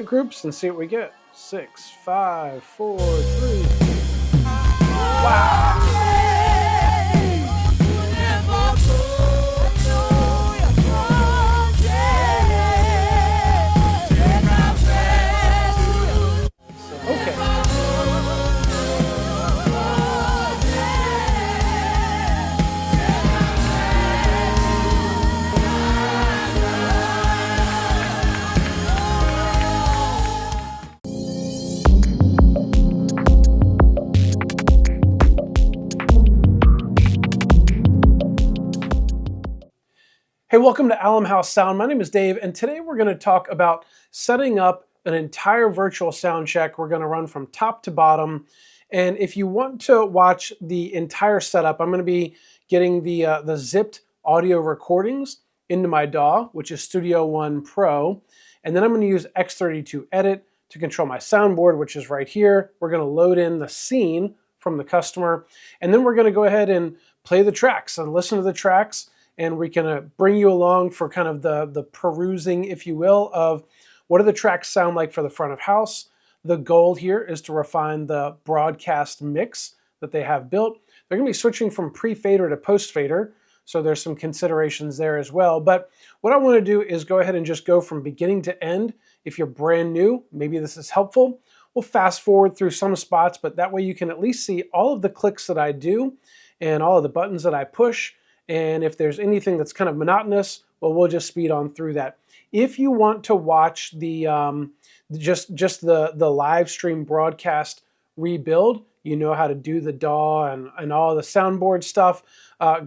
groups and see what we get. 6, 5, 4, 3. Wow! Hey, welcome to Alum House Sound. My name is Dave, and today we're going to talk about setting up an entire virtual sound check. We're going to run from top to bottom, and if you want to watch the entire setup, I'm going to be getting the zipped audio recordings into my DAW, which is StudioOne Pro, and then I'm going to use X32 Edit to control my soundboard, which is right here. We're going to load in the scene from the customer, and then we're going to go ahead and play the tracks and listen to the tracks. And we can bring you along for kind of the perusing, if you will, of what do the tracks sound like for the front of house. The goal here is to refine the broadcast mix that they have built. They're going to be switching from pre-fader to post-fader, so there's some considerations there as well. But what I want to do is go ahead and just go from beginning to end. If you're brand new, maybe this is helpful. We'll fast forward through some spots, but that way you can at least see all of the clicks that I do and all of the buttons that I push. And if there's anything that's kind of monotonous, well, we'll just speed on through that. If you want to watch the just the live stream broadcast rebuild, you know how to do the DAW and all the soundboard stuff.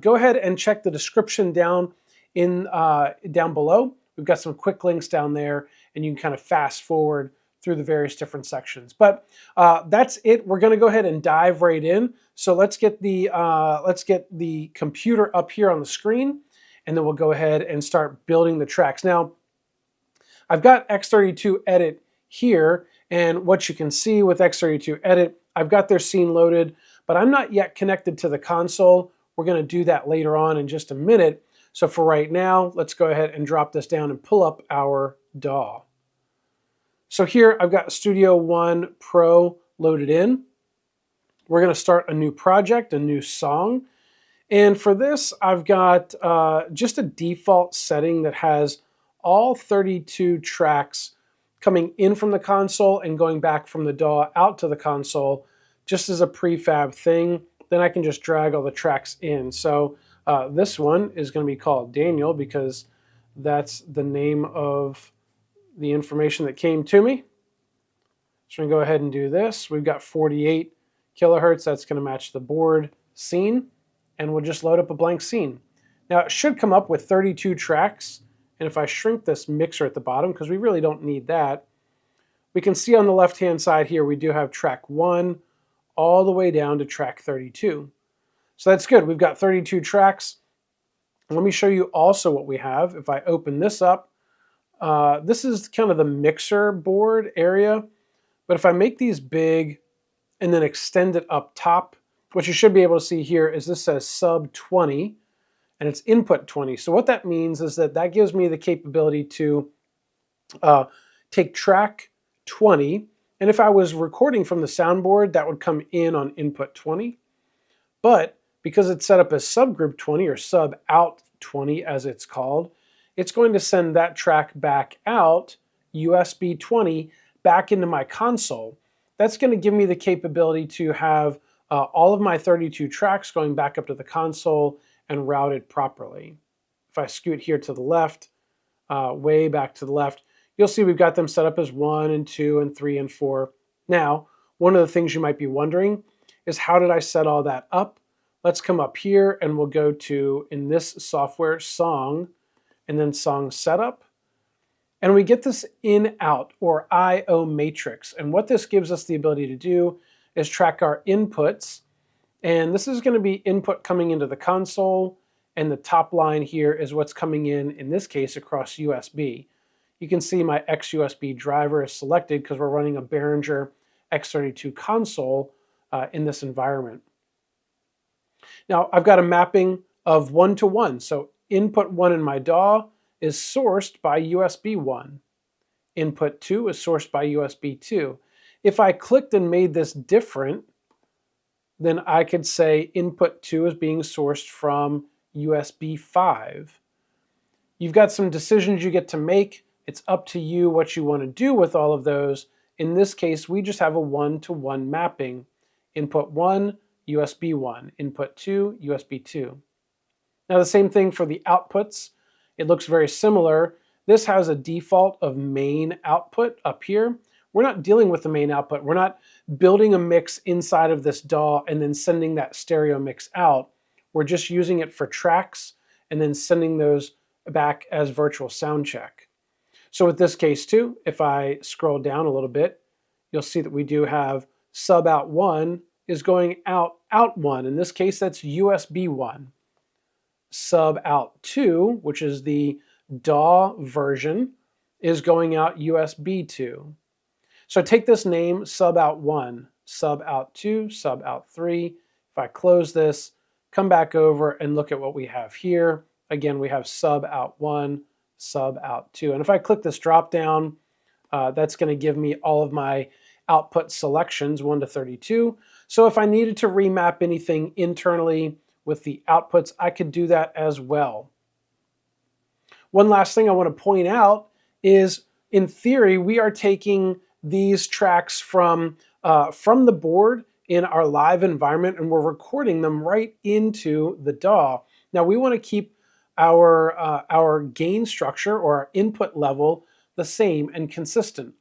Go ahead and check the description down below. We've got some quick links down there, and you can kind of fast forward through the various different sections. But that's it. We're going to go ahead and dive right in. So let's get the computer up here on the screen, and then we'll go ahead and start building the tracks. Now, I've got X32 Edit here, and what you can see with X32 Edit, I've got their scene loaded, but I'm not yet connected to the console. We're going to do that later on in just a minute. So for right now, let's go ahead and drop this down and pull up our DAW. So here I've got StudioOne Pro loaded in. We're going to start a new project, a new song. And for this, I've got just a default setting that has all 32 tracks coming in from the console and going back from the DAW out to the console, just as a prefab thing. Then I can just drag all the tracks in. So this one is going to be called Daniel because that's the name of the information that came to me. So I'm going to go ahead and do this. We've got 48 kilohertz. That's going to match the board scene, and we'll just load up a blank scene. Now it should come up with 32 tracks, and if I shrink this mixer at the bottom, because we really don't need that, we can see on the left-hand side here we do have track 1 all the way down to track 32. So that's good. We've got 32 tracks. Let me show you also what we have. If I open this up, this is kind of the mixer board area, but if I make these big and then extend it up top, what you should be able to see here is this says sub 20 and it's input 20. So what that means is that gives me the capability to take track 20, and if I was recording from the soundboard, that would come in on input 20, but because it's set up as subgroup 20 or sub out 20 as it's called, it's going to send that track back out, USB 20, back into my console. That's going to give me the capability to have all of my 32 tracks going back up to the console and routed properly. If I scoot here to the left, way back to the left, you'll see we've got them set up as 1 and 2 and 3 and 4. Now, one of the things you might be wondering is how did I set all that up? Let's come up here and we'll go to, in this software, Song, and then Song Setup. And we get this in-out or I/O matrix. And what this gives us the ability to do is track our inputs. And this is going to be input coming into the console. And the top line here is what's coming in this case, across USB. You can see my X-USB driver is selected because we're running a Behringer X32 console in this environment. Now, I've got a mapping of 1 to 1. So input 1 in my DAW is sourced by USB 1. Input 2 is sourced by USB 2. If I clicked and made this different, then I could say input 2 is being sourced from USB 5. You've got some decisions you get to make. It's up to you what you want to do with all of those. In this case, we just have a one-to-one mapping. Input 1, USB 1. Input 2, USB 2. Now the same thing for the outputs. It looks very similar. This has a default of main output up here. We're not dealing with the main output. We're not building a mix inside of this DAW and then sending that stereo mix out. We're just using it for tracks and then sending those back as virtual sound check. So with this case too, if I scroll down a little bit, you'll see that we do have sub out 1 is going out 1. In this case, that's USB 1. Sub out 2, which is the DAW version, is going out USB 2. So take this name, sub out 1, sub out 2, sub out 3. If I close this, come back over and look at what we have here. Again, we have sub out 1, sub out 2. And if I click this drop down, that's going to give me all of my output selections, 1 to 32. So if I needed to remap anything internally with the outputs, I could do that as well. One last thing I want to point out is, in theory, we are taking these tracks from the board in our live environment, and we're recording them right into the DAW. Now we want to keep our gain structure or our input level the same and consistent.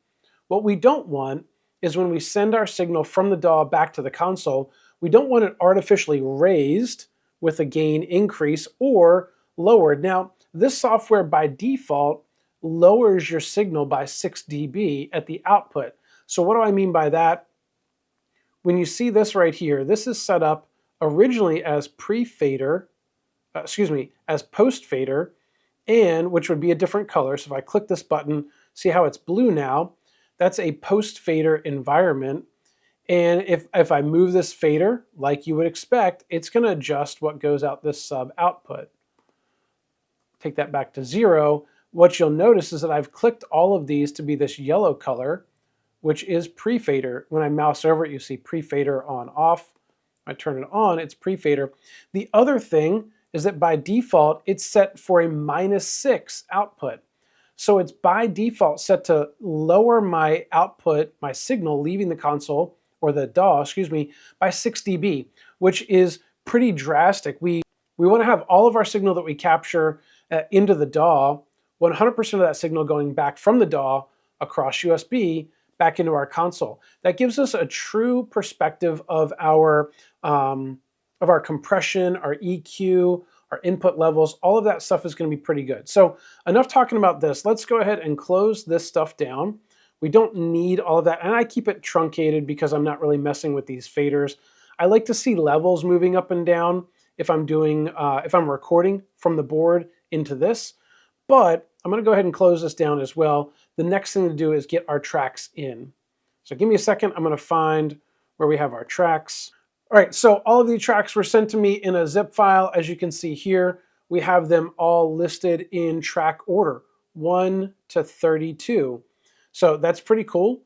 What we don't want is when we send our signal from the DAW back to the console, we don't want it artificially raised with a gain increase or lowered. Now, this software by default lowers your signal by 6 dB at the output. So what do I mean by that? When you see this right here, this is set up originally as pre-fader, as post-fader, and which would be a different color. So if I click this button, see how it's blue now? That's a post-fader environment. And if I move this fader, like you would expect, it's going to adjust what goes out this sub output. Take that back to 0. What you'll notice is that I've clicked all of these to be this yellow color, which is pre-fader. When I mouse over it, you see pre-fader on off. I turn it on, it's pre-fader. The other thing is that by default, it's set for a -6 output. So it's by default set to lower my output, my signal leaving the console, or the DAW, by 6 dB, which is pretty drastic. We want to have all of our signal that we capture into the DAW, 100% of that signal going back from the DAW across USB back into our console. That gives us a true perspective of our compression, our EQ, our input levels. All of that stuff is going to be pretty good. So enough talking about this. Let's go ahead and close this stuff down. We don't need all of that, and I keep it truncated because I'm not really messing with these faders. I like to see levels moving up and down if I'm recording from the board into this, but I'm going to go ahead and close this down as well. The next thing to do is get our tracks in. So give me a second. I'm going to find where we have our tracks. All right, so all of these tracks were sent to me in a zip file. As you can see here, we have them all listed in track order, 1 to 32. So that's pretty cool.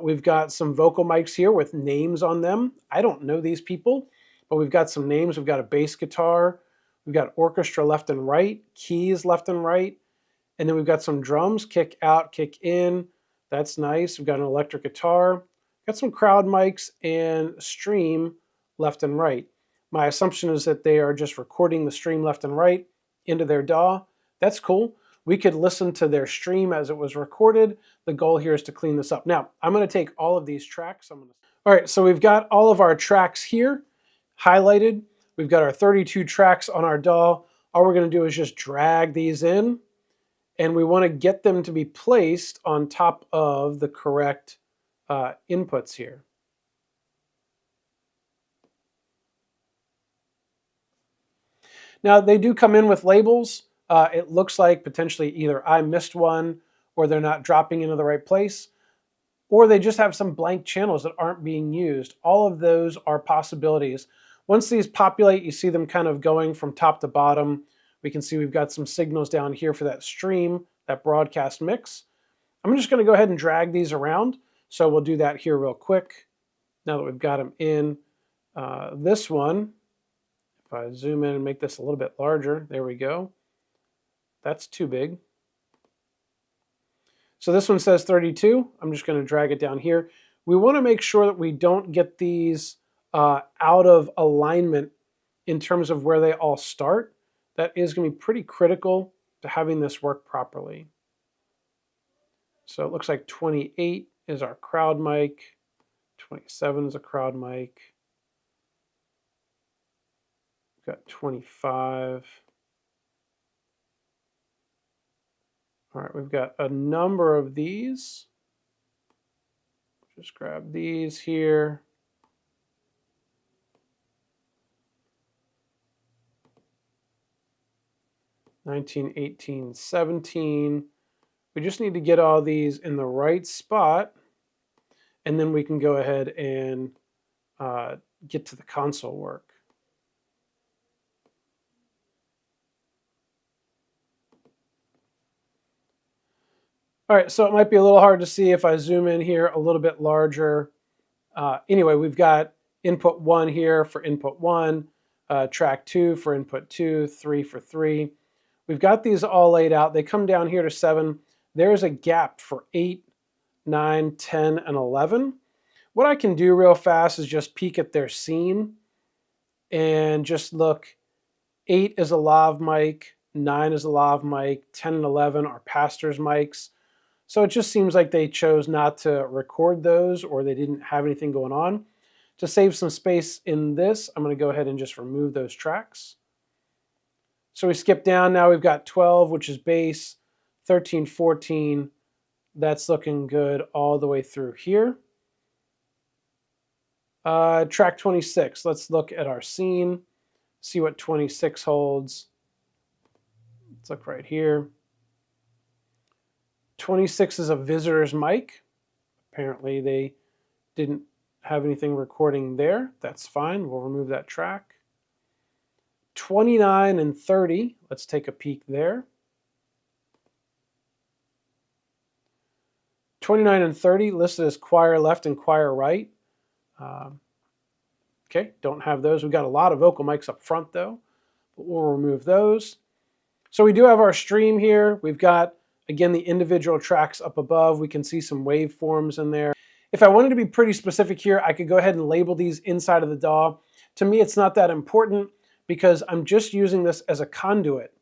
We've got some vocal mics here with names on them. I don't know these people, but we've got some names. We've got a bass guitar. We've got orchestra left and right, keys left and right. And then we've got some drums, kick out, kick in. That's nice. We've got an electric guitar. Got some crowd mics and stream left and right. My assumption is that they are just recording the stream left and right into their DAW. That's cool. We could listen to their stream as it was recorded. The goal here is to clean this up. Now, I'm going to take all of these tracks. All right, so we've got all of our tracks here highlighted. We've got our 32 tracks on our DAW. All we're going to do is just drag these in, and we want to get them to be placed on top of the correct inputs here. Now, they do come in with labels. It looks like potentially either I missed one, or they're not dropping into the right place, or they just have some blank channels that aren't being used. All of those are possibilities. Once these populate, you see them kind of going from top to bottom. We can see we've got some signals down here for that stream, that broadcast mix. I'm just going to go ahead and drag these around. So we'll do that here real quick. Now that we've got them in, this one, if I zoom in and make this a little bit larger, there we go. That's too big. So this one says 32. I'm just going to drag it down here. We want to make sure that we don't get these out of alignment in terms of where they all start. That is going to be pretty critical to having this work properly. So it looks like 28 is our crowd mic. 27 is a crowd mic. We've got 25. All right, we've got a number of these. Just grab these here. $19, $18, $17. We just need to get all these in the right spot, and then we can go ahead and get to the console work. All right, so it might be a little hard to see if I zoom in here a little bit larger. Anyway, we've got input 1 here for input 1, track 2 for input 2, 3 for 3. We've got these all laid out. They come down here to 7. There's a gap for 8, 9, 10, and 11. What I can do real fast is just peek at their scene and just look. 8 is a lav mic, 9 is a lav mic, 10 and 11 are pastor's mics. So it just seems like they chose not to record those, or they didn't have anything going on. To save some space in this, I'm going to go ahead and just remove those tracks. So we skip down. Now we've got 12, which is bass, 13, 14. That's looking good all the way through here. Track 26. Let's look at our scene, see what 26 holds. Let's look right here. 26 is a visitor's mic. Apparently they didn't have anything recording there. That's fine. We'll remove that track. 29 and 30. Let's take a peek there. 29 and 30 listed as choir left and choir right. Okay, don't have those. We've got a lot of vocal mics up front though, but we'll remove those. So we do have our stream here. We've got, again, the individual tracks up above. We can see some waveforms in there. If I wanted to be pretty specific here, I could go ahead and label these inside of the DAW. To me, it's not that important because I'm just using this as a conduit.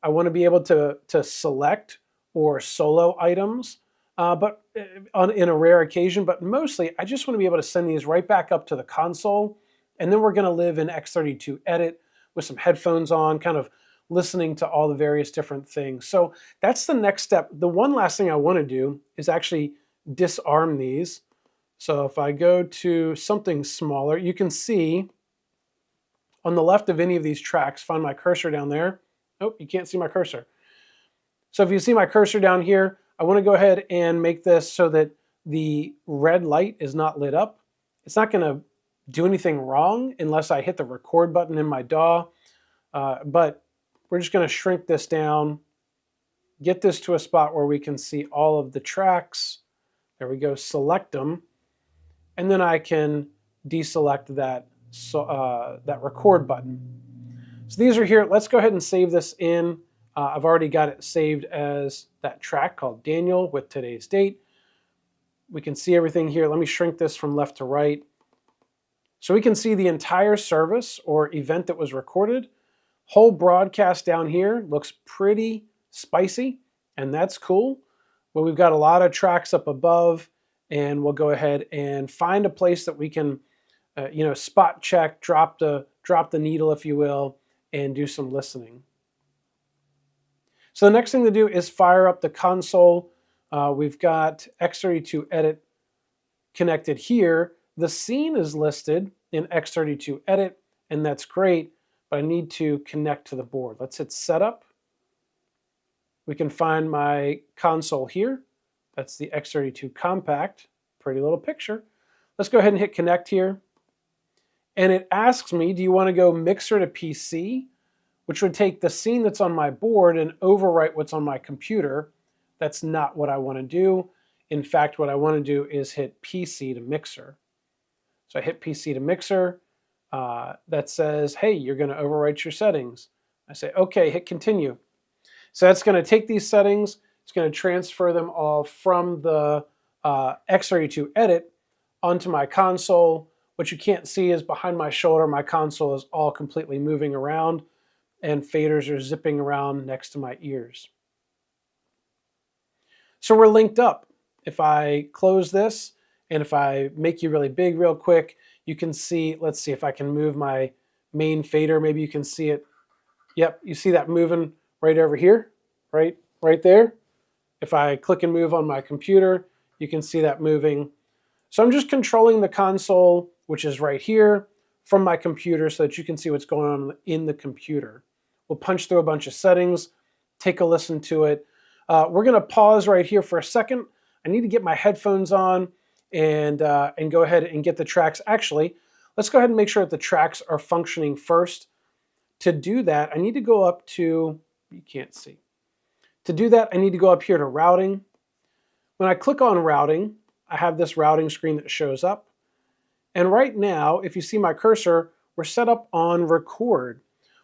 I want to be able to select or solo items, but in a rare occasion, but mostly I just want to be able to send these right back up to the console, and then we're going to live in X32 Edit with some headphones on, kind of listening to all the various different things. So that's the next step. The one last thing I want to do is actually disarm these. So if I go to something smaller, you can see on the left of any of these tracks, find my cursor down there. Oh, you can't see my cursor. So if you see my cursor down here, I want to go ahead and make this so that the red light is not lit up. It's not going to do anything wrong unless I hit the record button in my DAW, but we're just going to shrink this down, get this to a spot where we can see all of the tracks. There we go, select them, and then I can deselect that, that record button. So these are here. Let's go ahead and save this in. I've already got it saved as that track called Daniel with today's date. We can see everything here. Let me shrink this from left to right. So we can see the entire service or event that was recorded. Whole broadcast down here looks pretty spicy, and that's cool. But we've got a lot of tracks up above, and we'll go ahead and find a place that we can, spot check, drop the needle, if you will, and do some listening. So the next thing to do is fire up the console. We've got X32 Edit connected here. The scene is listed in X32 Edit, and that's great, but I need to connect to the board. Let's hit Setup. We can find my console here. That's the X32 Compact. Pretty little picture. Let's go ahead and hit Connect here. And it asks me, do you want to go mixer to PC, which would take the scene that's on my board and overwrite what's on my computer. That's not what I want to do. In fact, what I want to do is hit PC to mixer. So I hit PC to mixer. That says, hey, you're going to overwrite your settings. I say, okay, hit continue. So that's going to take these settings. It's going to transfer them all from the X32 edit onto my console. What you can't see is behind my shoulder, my console is all completely moving around and faders are zipping around next to my ears. So we're linked up. If I close this and if I make you really big real quick, you can see, let's see if I can move my main fader. Maybe you can see it. Yep, you see that moving right over here, right there. If I click and move on my computer, you can see that moving. So I'm just controlling the console, which is right here, from my computer so that you can see what's going on in the computer. We'll punch through a bunch of settings, take a listen to it. We're going to pause right here for a second. I need to get my headphones on and go ahead and get the tracks. Actually, let's go ahead and make sure that the tracks are functioning first. To do that, I need to go up to, you can't see. To do that, I need to go up here to routing. When I click on routing, I have this routing screen that shows up. And right now, if you see my cursor, we're set up on record.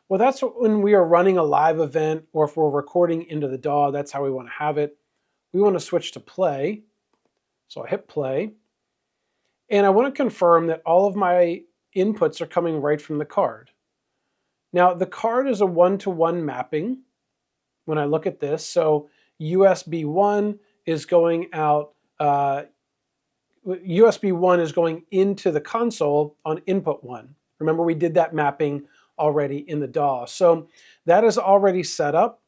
Well, that's when we are running a live event, or if we're recording into the DAW, that's how we want to have it. We want to switch to play. So I hit play. And I want to confirm that all of my inputs are coming right from the card. Now, the card is a one-to-one mapping when I look at this. So USB 1 is going out, USB 1 is going into the console on input 1. Remember, we did that mapping already in the DAW. So that is already set up.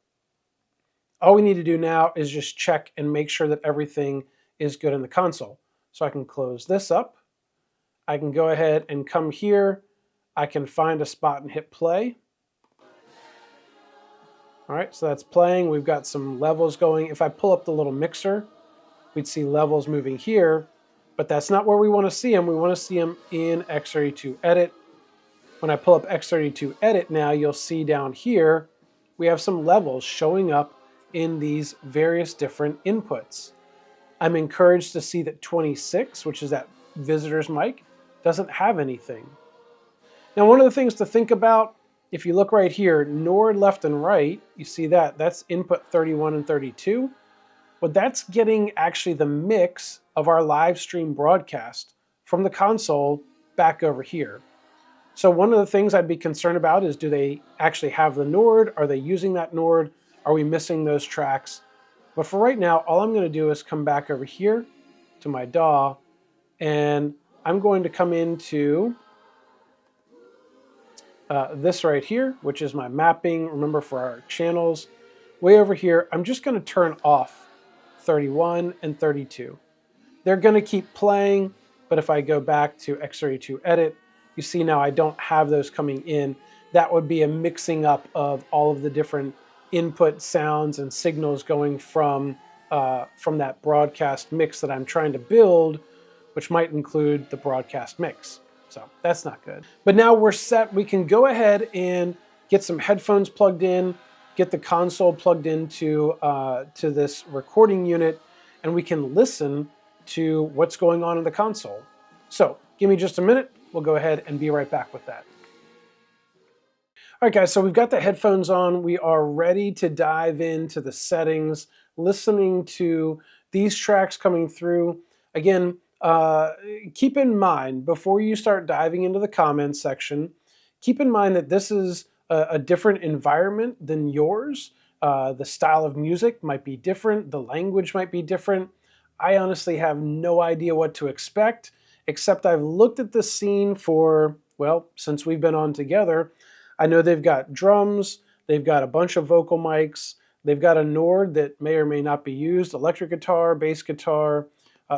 All we need to do now is just check and make sure that everything is good in the console. So I can close this up. I can go ahead and come here. I can find a spot and hit play. All right, so that's playing. We've got some levels going. If I pull up the little mixer, we'd see levels moving here, but that's not where we want to see them. We want to see them in X32 Edit. When I pull up X32 Edit now, you'll see down here, we have some levels showing up in these various different inputs. I'm encouraged to see that 26, which is that visitor's mic, doesn't have anything. Now, one of the things to think about, if you look right here, Nord left and right, you see that, that's input 31 and 32. Well, that's getting actually the mix of our live stream broadcast from the console back over here. So one of the things I'd be concerned about is, do they actually have the Nord? Are they using that Nord? Are we missing those tracks? But for right now, all I'm going to do is come back over here to my DAW, and I'm going to come into this right here, which is my mapping, remember, for our channels. Way over here, I'm just going to turn off 31 and 32. They're going to keep playing, but if I go back to X32 Edit, you see now I don't have those coming in. That would be a mixing up of all of the different input sounds and signals going from that broadcast mix that I'm trying to build, which might include the broadcast mix. So that's not good. But now we're set. We can go ahead and get some headphones plugged in, get the console plugged into to this recording unit, and we can listen to what's going on in the console. So give me just a minute. We'll go ahead and be right back with that. All right, guys, so we've got the headphones on. We are ready to dive into the settings, listening to these tracks coming through. Again, keep in mind, before you start diving into the comments section, keep in mind that this is a different environment than yours. The style of music might be different. The language might be different. I honestly have no idea what to expect, except I've looked at the scene for, well, since we've been on together. I know they've got drums, they've got a bunch of vocal mics, they've got a Nord that may or may not be used, electric guitar, bass guitar.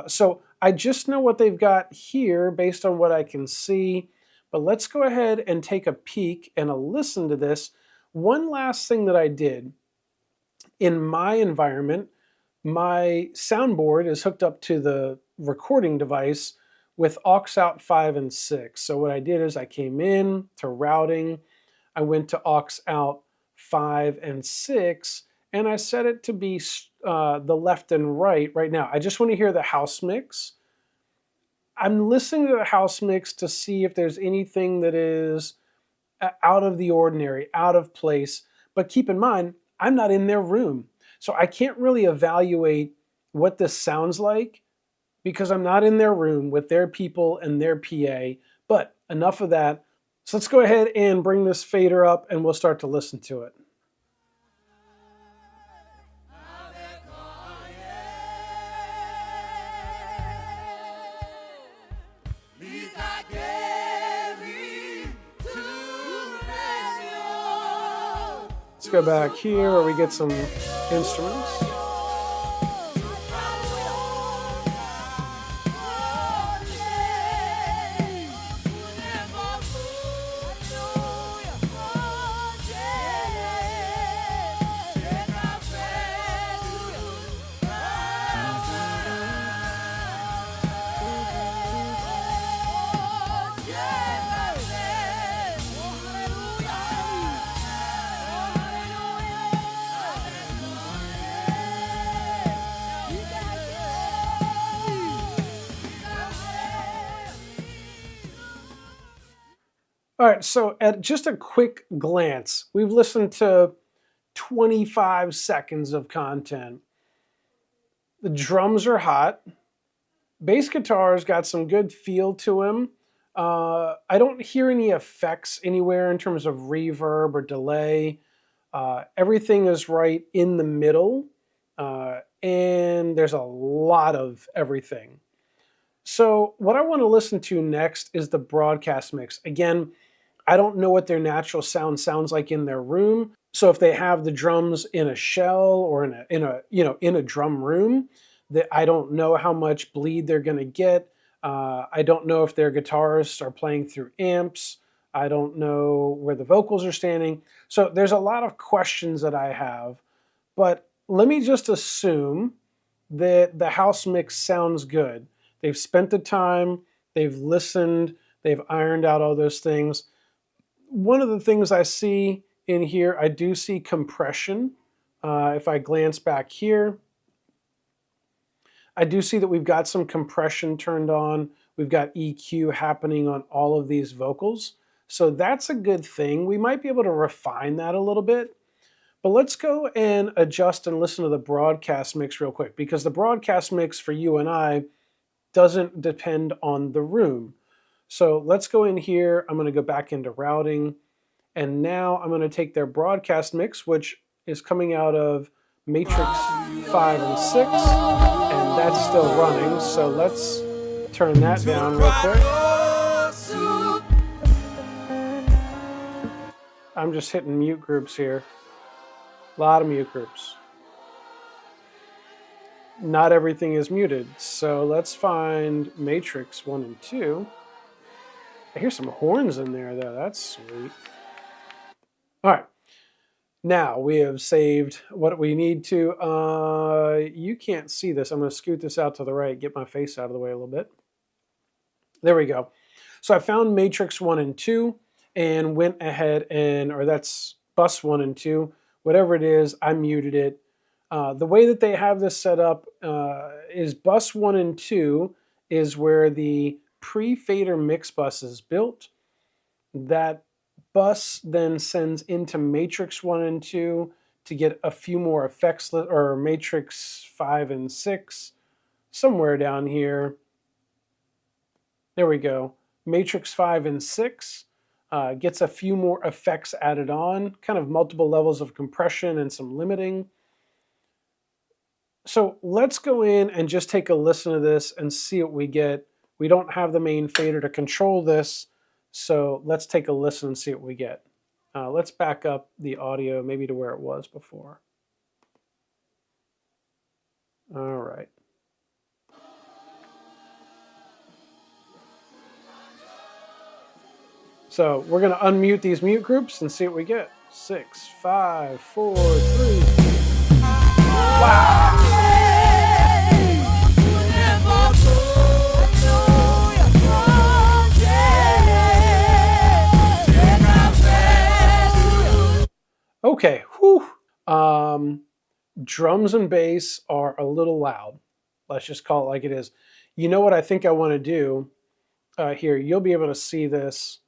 So I just know what they've got here based on what I can see. But let's go ahead and take a peek and a listen to this. One last thing that I did in my environment, my soundboard is hooked up to the recording device with aux out 5 and 6. So what I did is I came in to routing, I went to aux out 5 and 6, and I set it to be the left and right now. I just want to hear the house mix. I'm listening to the house mix to see if there's anything that is out of the ordinary, out of place. But keep in mind, I'm not in their room. So I can't really evaluate what this sounds like because I'm not in their room with their people and their PA. But enough of that. So let's go ahead and bring this fader up and we'll start to listen to it. Let's go back here where we get some instruments. All right, so at just a quick glance, we've listened to 25 seconds of content. The drums are hot. Bass guitar's got some good feel to him. I don't hear any effects anywhere in terms of reverb or delay. Everything is right in the middle, and there's a lot of everything. So what I want to listen to next is the broadcast mix. Again, I don't know what their natural sound sounds like in their room. So if they have the drums in a shell or in a drum room, that I don't know how much bleed they're going to get. I don't know if their guitarists are playing through amps. I don't know where the vocals are standing. So there's a lot of questions that I have, but let me just assume that the house mix sounds good. They've spent the time, they've listened, they've ironed out all those things. One of the things I see in here, I do see compression. If I glance back here, I do see that we've got some compression turned on. We've got EQ happening on all of these vocals. So that's a good thing. We might be able to refine that a little bit. But let's go and adjust and listen to the broadcast mix real quick, because the broadcast mix for you and I doesn't depend on the room. So let's go in here. I'm going to go back into routing. And now I'm going to take their broadcast mix, which is coming out of Matrix 5 and 6. And that's still running. So let's turn that down real quick. I'm just hitting mute groups here. A lot of mute groups. Not everything is muted. So let's find Matrix 1 and 2. I hear some horns in there, though. That's sweet. All right. Now we have saved what we need to. You can't see this. I'm going to scoot this out to the right, get my face out of the way a little bit. There we go. So I found Matrix 1 and 2 and went ahead and, or that's bus 1 and 2. Whatever it is, I muted it. The way that they have this set up is bus 1 and 2 is where the pre-fader mix bus is built. That bus then sends into Matrix 1 and 2 to get a few more effects, or Matrix 5 and 6, somewhere down here. There we go. Matrix 5 and 6 gets a few more effects added on, kind of multiple levels of compression and some limiting. So let's go in and just take a listen to this and see what we get. We don't have the main fader to control this, so let's take a listen and see what we get. Let's back up the audio maybe to where it was before. All right. So we're going to unmute these mute groups and see what we get. 6, 5, 4, 3. Wow! Okay, whew. drums and bass are a little loud. Let's just call it like it is. You know what I think I want to do? Here, you'll be able to see this.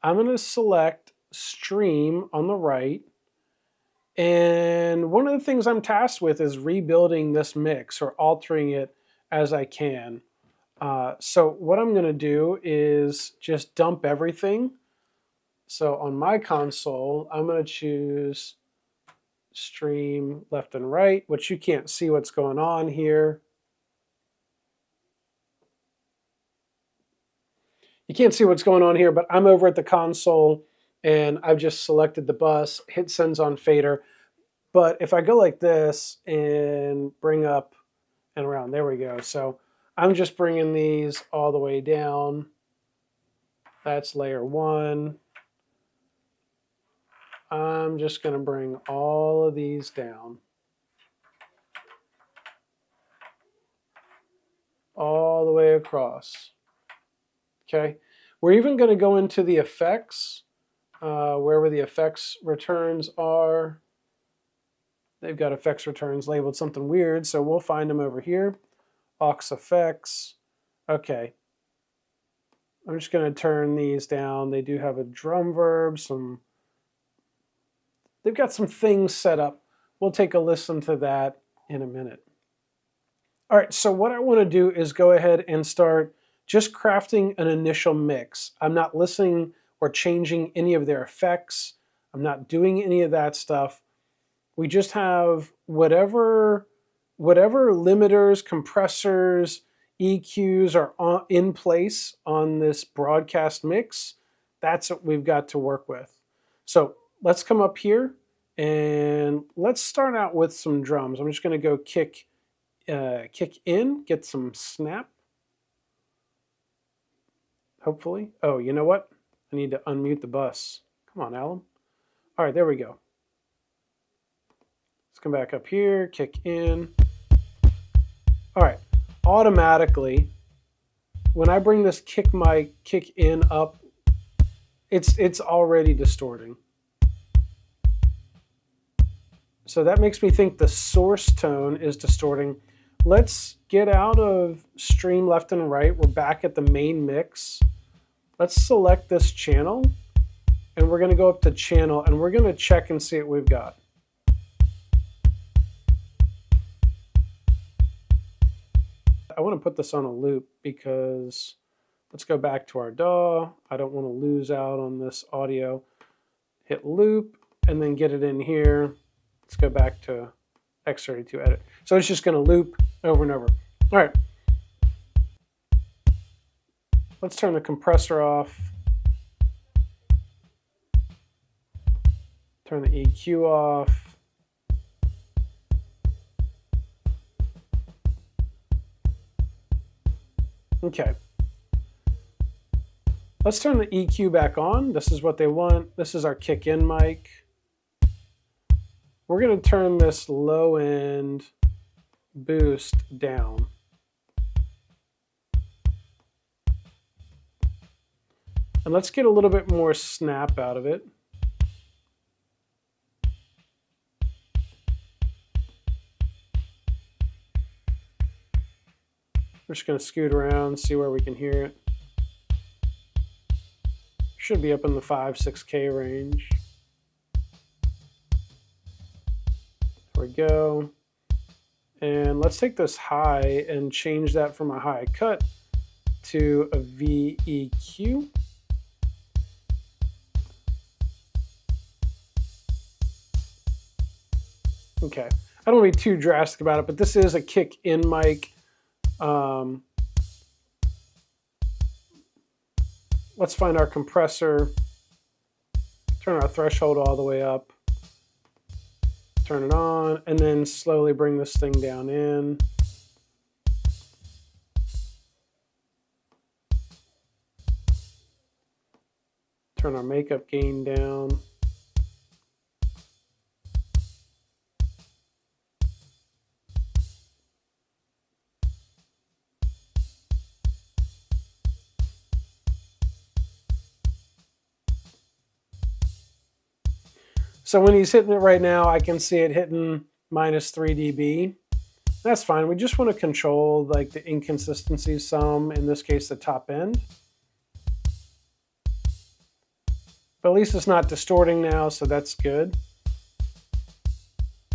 I'm going to select stream on the right. And one of the things I'm tasked with is rebuilding this mix or altering it as I can. So what I'm going to do is just dump everything. So on my console, I'm going to choose stream left and right, which you can't see what's going on here. You can't see what's going on here, but I'm over at the console and I've just selected the bus, hit sends on fader. But if I go like this and bring up and around, there we go. So I'm just bringing these all the way down. That's layer 1. I'm just going to bring all of these down. All the way across. Okay. We're even going to go into the effects, wherever the effects returns are. They've got effects returns labeled something weird, so we'll find them over here. Aux effects. Okay. I'm just going to turn these down. They do have a drum verb, they've got some things set up. We'll take a listen to that in a minute. All right, so what I want to do is go ahead and start just crafting an initial mix. I'm not listening or changing any of their effects. I'm not doing any of that stuff. We just have whatever limiters, compressors, EQs are in place on this broadcast mix. That's what we've got to work with. So let's come up here and let's start out with some drums. I'm just going to go kick in, get some snap. Hopefully. Oh, you know what? I need to unmute the bus. Come on, Alan. All right, there we go. Let's come back up here, kick in. All right, automatically, when I bring this kick in up, it's already distorting. So that makes me think the source tone is distorting. Let's get out of stream left and right. We're back at the main mix. Let's select this channel, and we're going to go up to channel, and we're going to check and see what we've got. I want to put this on a loop because let's go back to our DAW. I don't want to lose out on this audio. Hit loop, and then get it in here. Let's go back to X32 edit. So it's just going to loop over and over. All right. Let's turn the compressor off. Turn the EQ off. Okay. Let's turn the EQ back on. This is what they want. This is our kick-in mic. We're going to turn this low-end boost down. And let's get a little bit more snap out of it. We're just going to scoot around, see where we can hear it. Should be up in the 5-6K range. There we go. And let's take this high and change that from a high cut to a VEQ. Okay, I don't want to be too drastic about it, but this is a kick-in mic. Let's find our compressor, turn our threshold all the way up, turn it on, and then slowly bring this thing down in. Turn our makeup gain down. So when he's hitting it right now, I can see it hitting minus 3 dB. That's fine. We just want to control like the inconsistencies some, in this case the top end. But at least it's not distorting now, so that's good.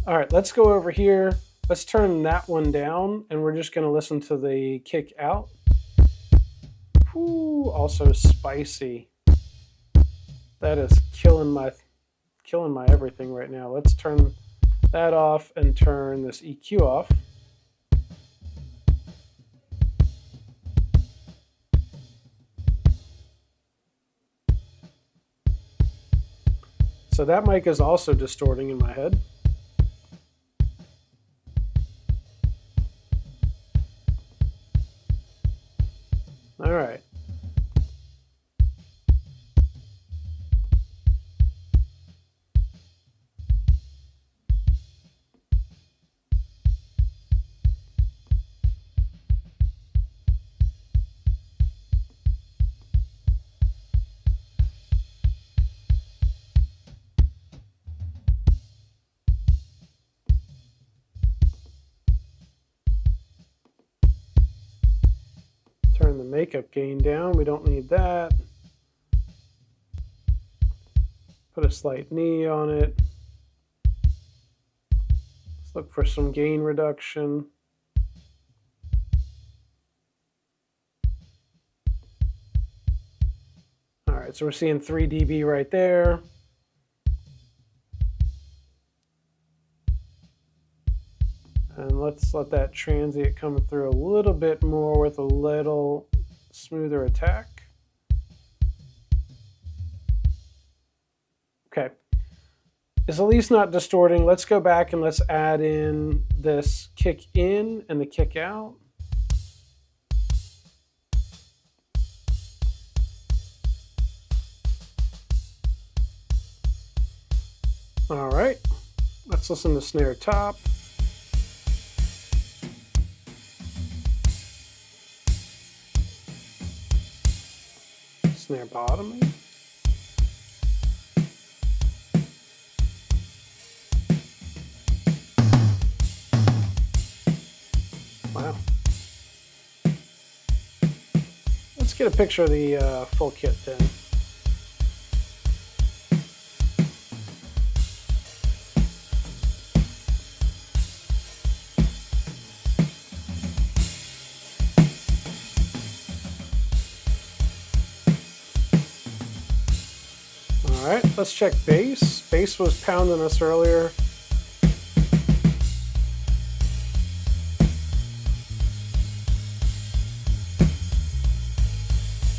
All right, let's go over here. Let's turn that one down, and we're just going to listen to the kick out. Ooh, also spicy. That is killing my everything right now. Let's turn that off and turn this EQ off. So that mic is also distorting in my head. All right. Turn the makeup gain down. We don't need that. Put a slight knee on it. Let's look for some gain reduction. All right, so we're seeing 3 dB right there. And let's let that transient come through a little bit more with a little smoother attack. Okay. It's at least not distorting. Let's go back and let's add in this kick in and the kick out. All right. Let's listen to snare top. Snare bottom. Wow. Let's get a picture of the full kit then. All right, let's check bass. Bass was pounding us earlier.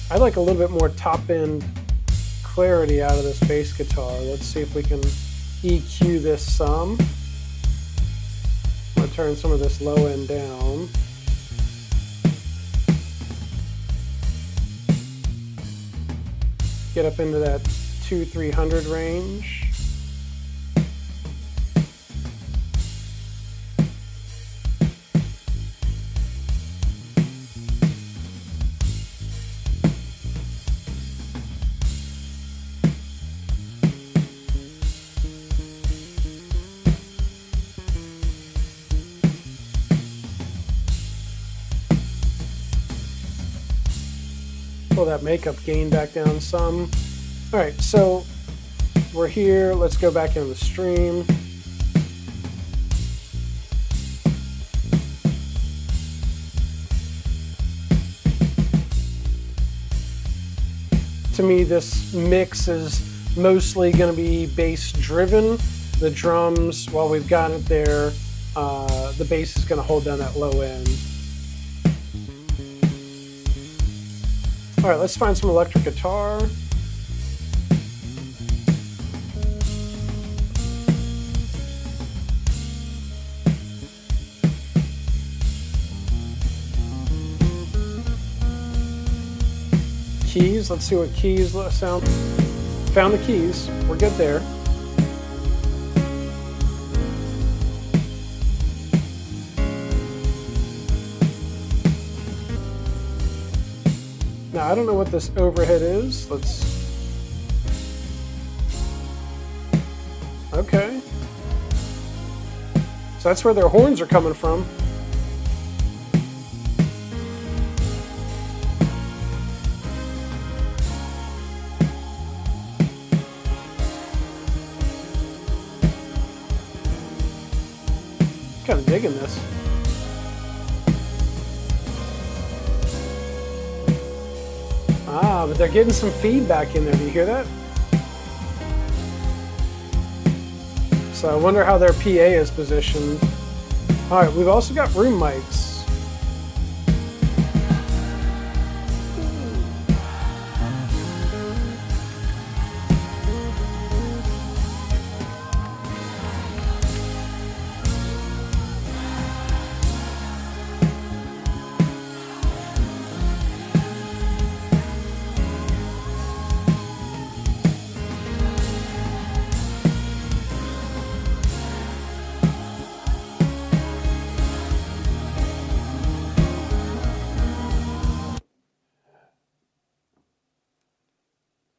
I'd like a little bit more top end clarity out of this bass guitar. Let's see if we can EQ this some. I'm gonna turn some of this low end down. Get up into that 200-300 range. Pull that makeup gain back down some. All right, so we're here. Let's go back into the stream. To me, this mix is mostly going to be bass driven. The drums, while we've got it there, the bass is going to hold down that low end. All right, let's find some electric guitar. Keys, let's see what keys sound. Found the keys, we're good there. Now I don't know what this overhead is. Okay. So that's where their horns are coming from. Kind of digging this. Ah, but they're getting some feedback in there. Do you hear that? So I wonder how their PA is positioned. All right, we've also got room mics.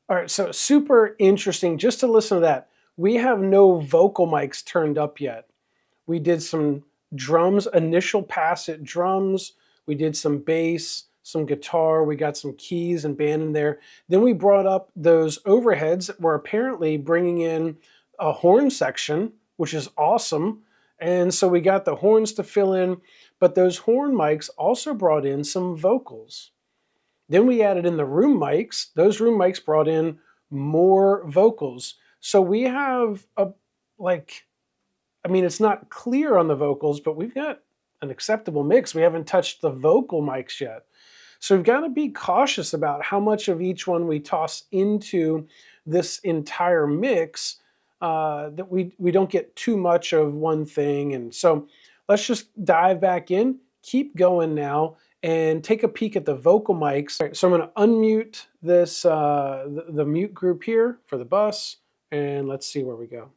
All right, so super interesting. Just to listen to that, we have no vocal mics turned up yet. We did some drums, initial pass at drums. We did some bass, some guitar. We got some keys and band in there. Then we brought up those overheads that were apparently bringing in a horn section, which is awesome. And so we got the horns to fill in, but those horn mics also brought in some vocals. Then we added in the room mics. Those room mics brought in more vocals. So we have it's not clear on the vocals, but we've got an acceptable mix. We haven't touched the vocal mics yet. So we've got to be cautious about how much of each one we toss into this entire mix, that we don't get too much of one thing. And so let's just dive back in, keep going now, and take a peek at the vocal mics. All right, so I'm going to unmute this, the mute group here for the bus, and let's see where we go.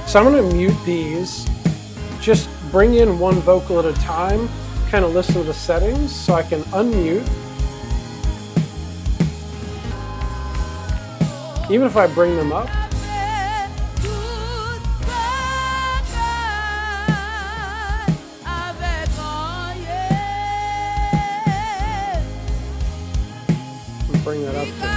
So I'm going to mute these, just bring in one vocal at a time, kind of listen to the settings so I can unmute. Even if I bring them up. Bring that up to.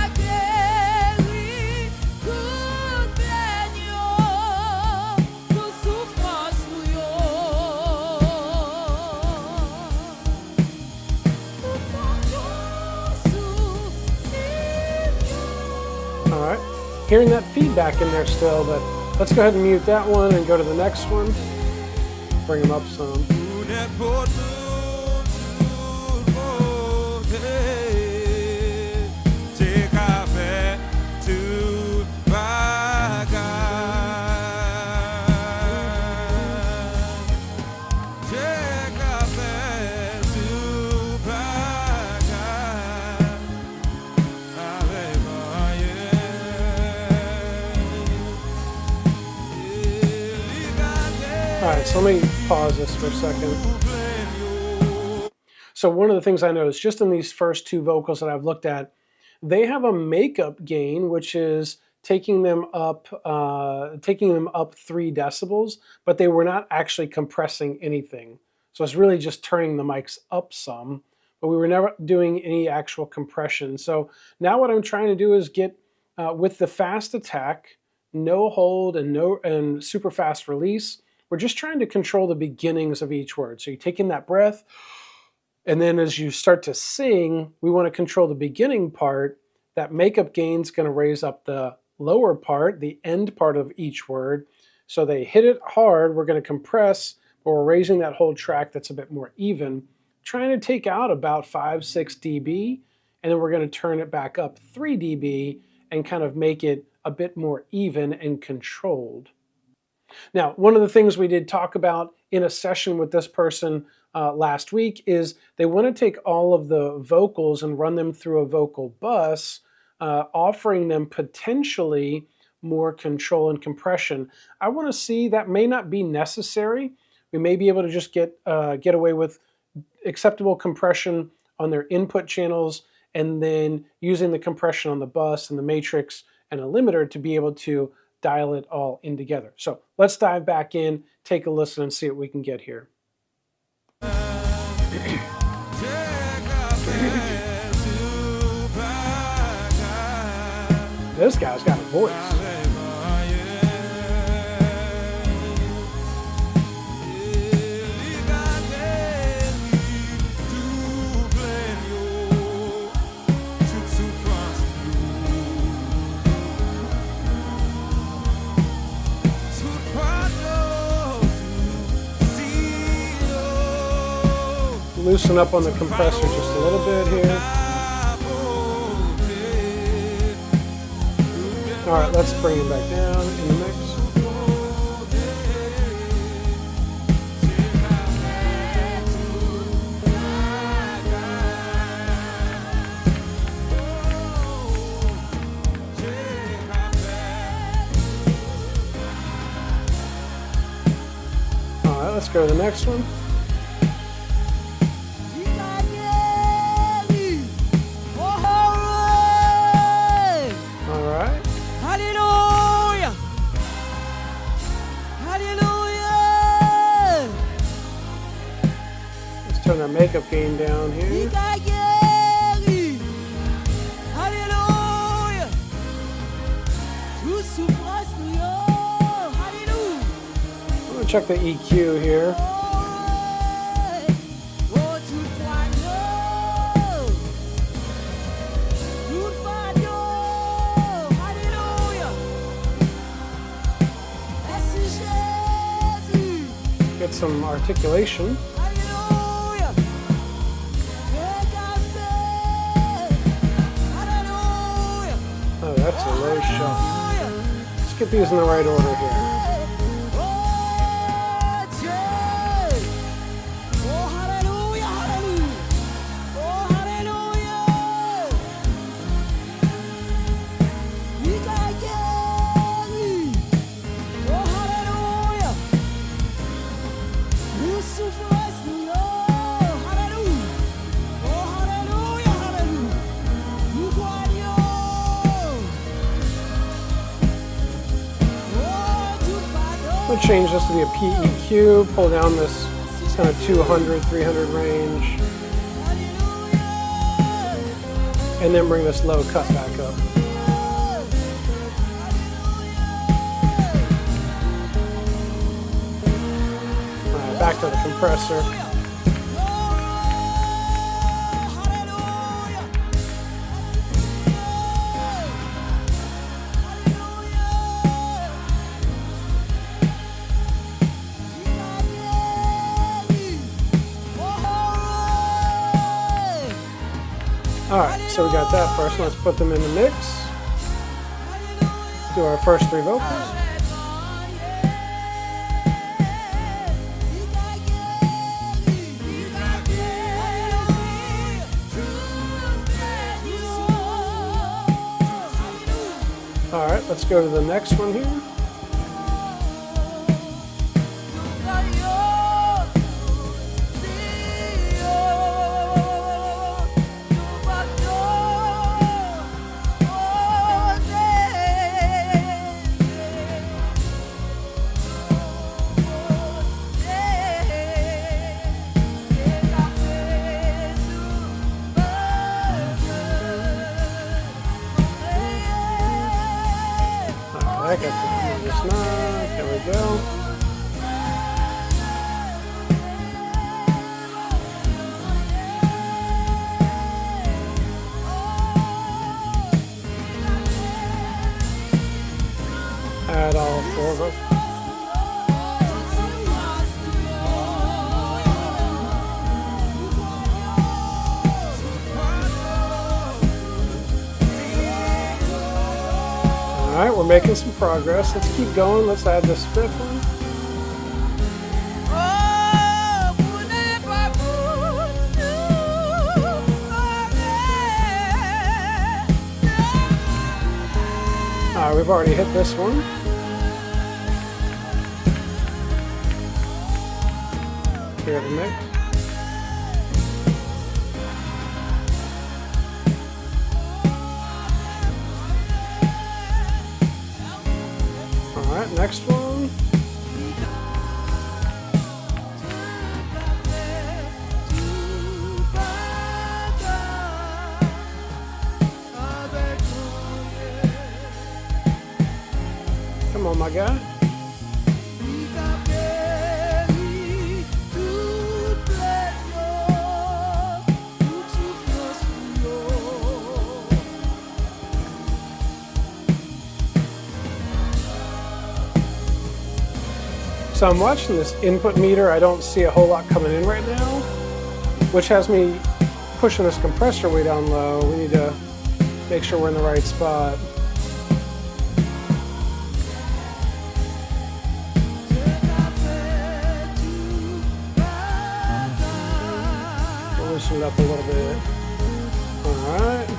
Hearing that feedback in there still, but let's go ahead and mute that one and go to the next one. Bring them up some. All right, so let me pause this for a second. So one of the things I noticed just in these first two vocals that I've looked at, they have a makeup gain, which is taking them up 3 decibels, but they were not actually compressing anything. So it's really just turning the mics up some, but we were never doing any actual compression. So now what I'm trying to do is get with the fast attack, no hold and super fast release. We're just trying to control the beginnings of each word. So you take in that breath, and then as you start to sing, we want to control the beginning part. That makeup gain's going to raise up the lower part, the end part of each word. So they hit it hard, we're going to compress, but we're raising that whole track that's a bit more even, trying to take out about 5-6 dB, and then we're going to turn it back up 3 dB and kind of make it a bit more even and controlled. Now, one of the things we did talk about in a session with this person last week is they want to take all of the vocals and run them through a vocal bus, offering them potentially more control and compression. I want to see that may not be necessary. We may be able to just get away with acceptable compression on their input channels, and then using the compression on the bus and the matrix and a limiter to be able to dial it all in together. So let's dive back in, take a listen, and see what we can get here. This guy's got a voice. Loosen up on the compressor just a little bit here. All right, let's bring it back down in the mix. All right, let's go to the next one. Turn our makeup gain down here. I'm going to check the EQ here. Get some articulation. That's a low shot. Let's get these in the right order here. I'll change this to be a PEQ, pull down this kind of 200, 300 range, and then bring this low cut back up. All right, back to the compressor. All right, so we got that first. Let's put them in the mix. Do our first 3 vocals. All right, let's go to the next one here. I got this knob. There we go. Add all four of them. All right, we're making some progress. Let's keep going. Let's add this fifth one. All right, we've already hit this one. Here the mix. All right, next one. Come on, my guy. So I'm watching this input meter. I don't see a whole lot coming in right now, which has me pushing this compressor way down low. We need to make sure we're in the right spot. We'll loosen it up a little bit. All right.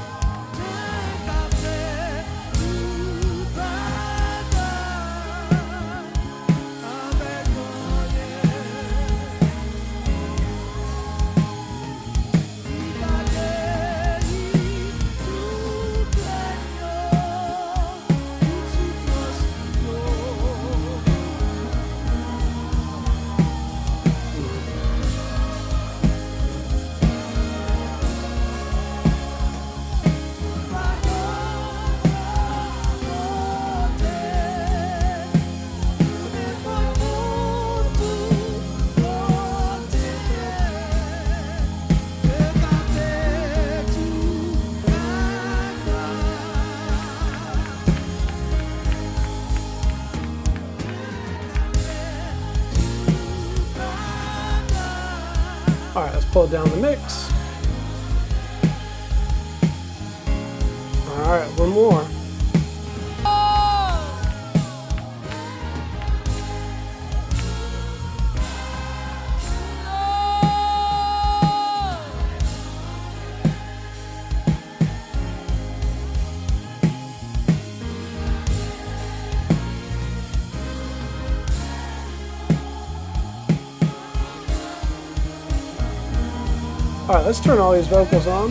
All right, let's pull down the mix. All right, one more. All right, let's turn all these vocals on.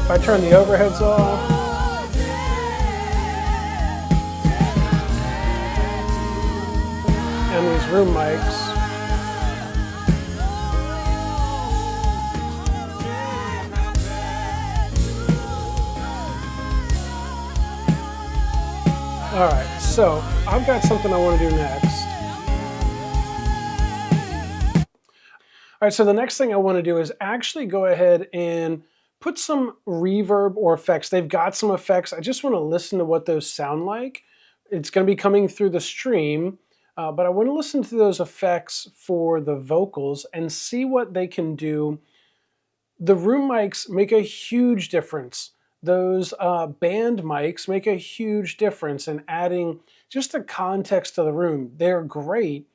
If I turn the overheads off. And these room mics. All right, so I've got something I want to do next. All right, so the next thing I want to do is actually go ahead and put some reverb or effects. They've got some effects. I just want to listen to what those sound like. It's going to be coming through the stream, but I want to listen to those effects for the vocals and see what they can do. The room mics make a huge difference. Those band mics make a huge difference in adding just the context to the room. They're great,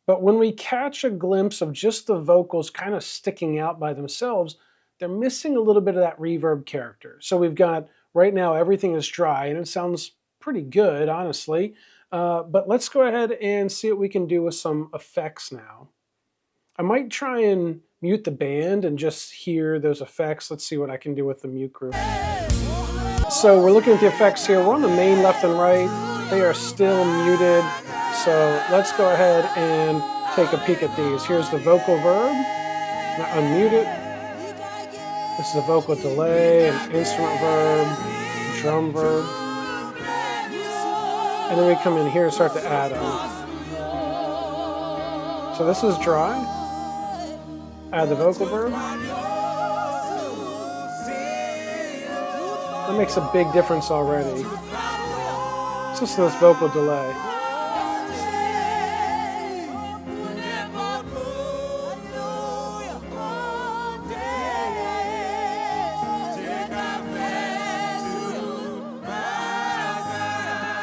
but when we catch a glimpse of just the vocals kind of sticking out by themselves, they're missing a little bit of that reverb character. So we've got, right now, everything is dry, and it sounds pretty good, honestly. But let's go ahead and see what we can do with some effects now. I might try and mute the band and just hear those effects. Let's see what I can do with the mute group. So we're looking at the effects here. We're on the main left and right. They are still muted. So let's go ahead and take a peek at these. Here's the vocal verb. Now unmute it. This is a vocal delay, an instrument verb, drum verb. And then we come in here and start to add them. So this is dry. Add the vocal verb. That makes a big difference already. Let's listen to this vocal delay.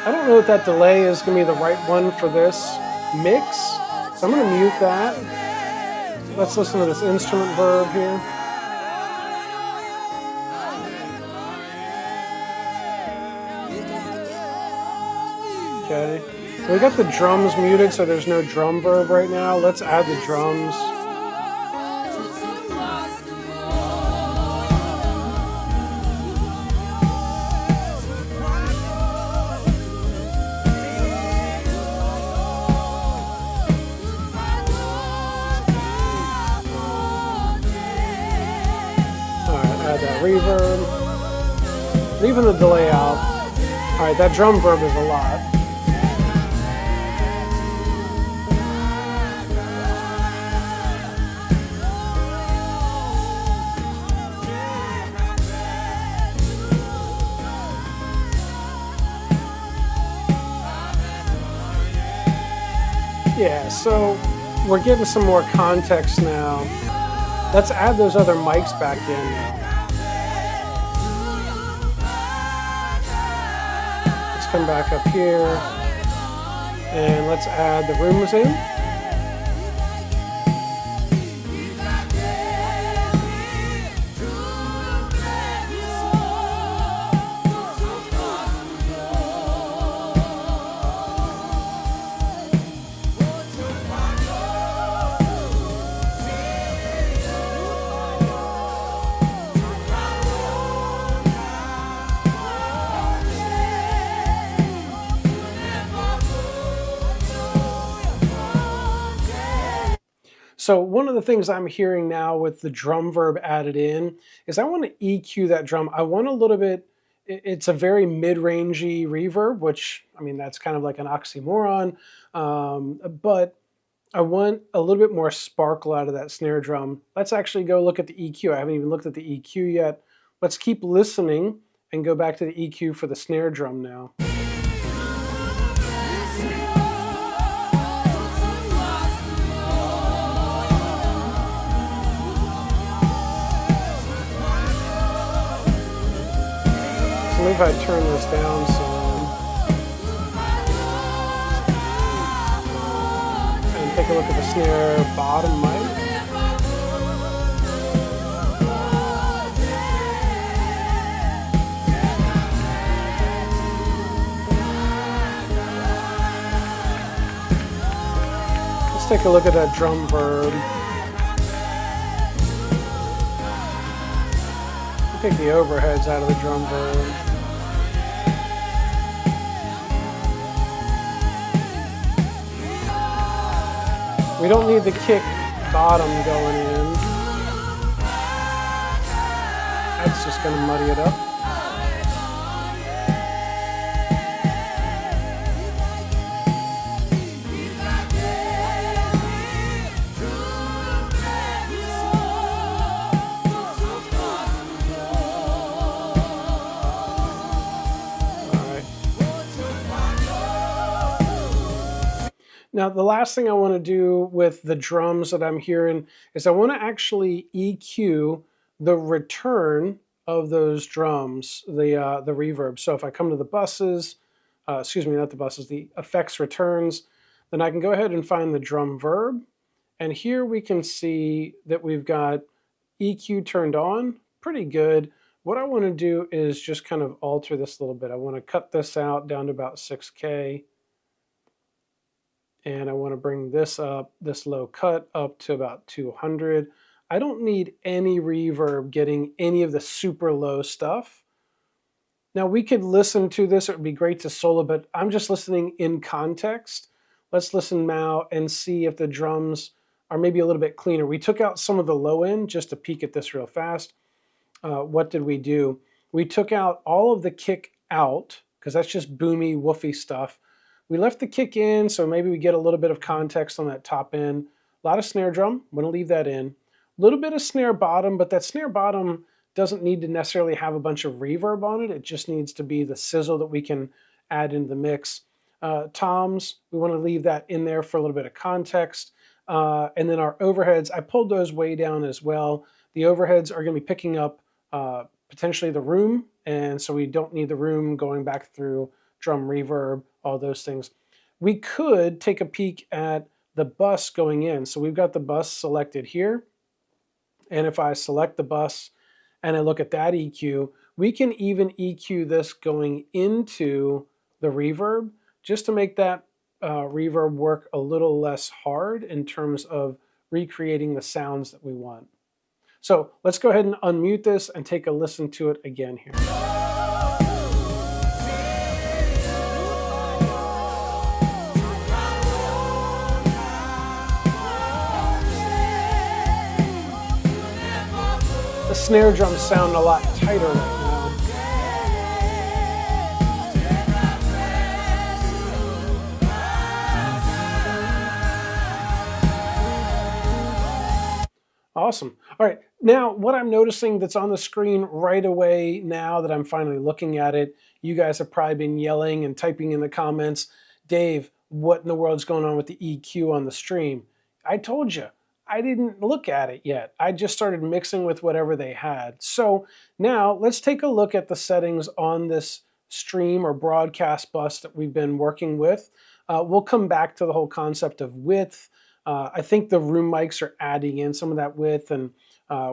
I don't know if that delay is going to be the right one for this mix, so I'm going to mute that. Let's listen to this instrument verb here. Okay, so we got the drums muted, so there's no drum verb right now. Let's add the drums. Add that reverb, leaving the delay out. All right, that drum verb is a lot. Yeah, so we're getting some more context now. Let's add those other mics back in now. Come back up here and let's add the rooms in. So one of the things I'm hearing now with the drum verb added in is I want to EQ that drum. I want a little bit, it's a very mid-rangey reverb, which, I mean, that's kind of like an oxymoron, but I want a little bit more sparkle out of that snare drum. Let's actually go look at the EQ. I haven't even looked at the EQ yet. Let's keep listening and go back to the EQ for the snare drum now. Maybe if I turn this down some and take a look at the snare bottom mic. Let's take a look at that drum verb. We'll take the overheads out of the drum verb. We don't need the kick bottom going in. That's just going to muddy it up. Now, the last thing I want to do with the drums that I'm hearing is I want to actually EQ the return of those drums, the reverb. So if I come to the buses, excuse me, not the buses, the effects returns, then I can go ahead and find the drum verb. And here we can see that we've got EQ turned on, pretty good. What I want to do is just kind of alter this a little bit. I want to cut this out down to about 6K. And I want to bring this up, this low cut up to about 200. I don't need any reverb getting any of the super low stuff. Now we could listen to this, it would be great to solo, but I'm just listening in context. Let's listen now and see if the drums are maybe a little bit cleaner. We took out some of the low end just to peek at this real fast. What did we do? We took out all of the kick out because that's just boomy, woofy stuff. We left the kick in, so maybe we get a little bit of context on that top end. A lot of snare drum, I'm going to leave that in. A little bit of snare bottom, but that snare bottom doesn't need to necessarily have a bunch of reverb on it. It just needs to be the sizzle that we can add into the mix. Toms, we want to leave that in there for a little bit of context. And then our overheads, I pulled those way down as well. The overheads are going to be picking up potentially the room, and so we don't need the room going back through drum reverb, all those things. We could take a peek at the bus going in. So we've got the bus selected here. And if I select the bus and I look at that EQ, we can even EQ this going into the reverb just to make that reverb work a little less hard in terms of recreating the sounds that we want. So let's go ahead and unmute this and take a listen to it again here. The snare drums sound a lot tighter right now. Awesome. All right, now what I'm noticing that's on the screen right away now that I'm finally looking at it, you guys have probably been yelling and typing in the comments, Dave, what in the world's going on with the EQ on the stream? I told you, I didn't look at it yet. I just started mixing with whatever they had. So now let's take a look at the settings on this stream or broadcast bus that we've been working with. We'll come back to the whole concept of width. I think the room mics are adding in some of that width, and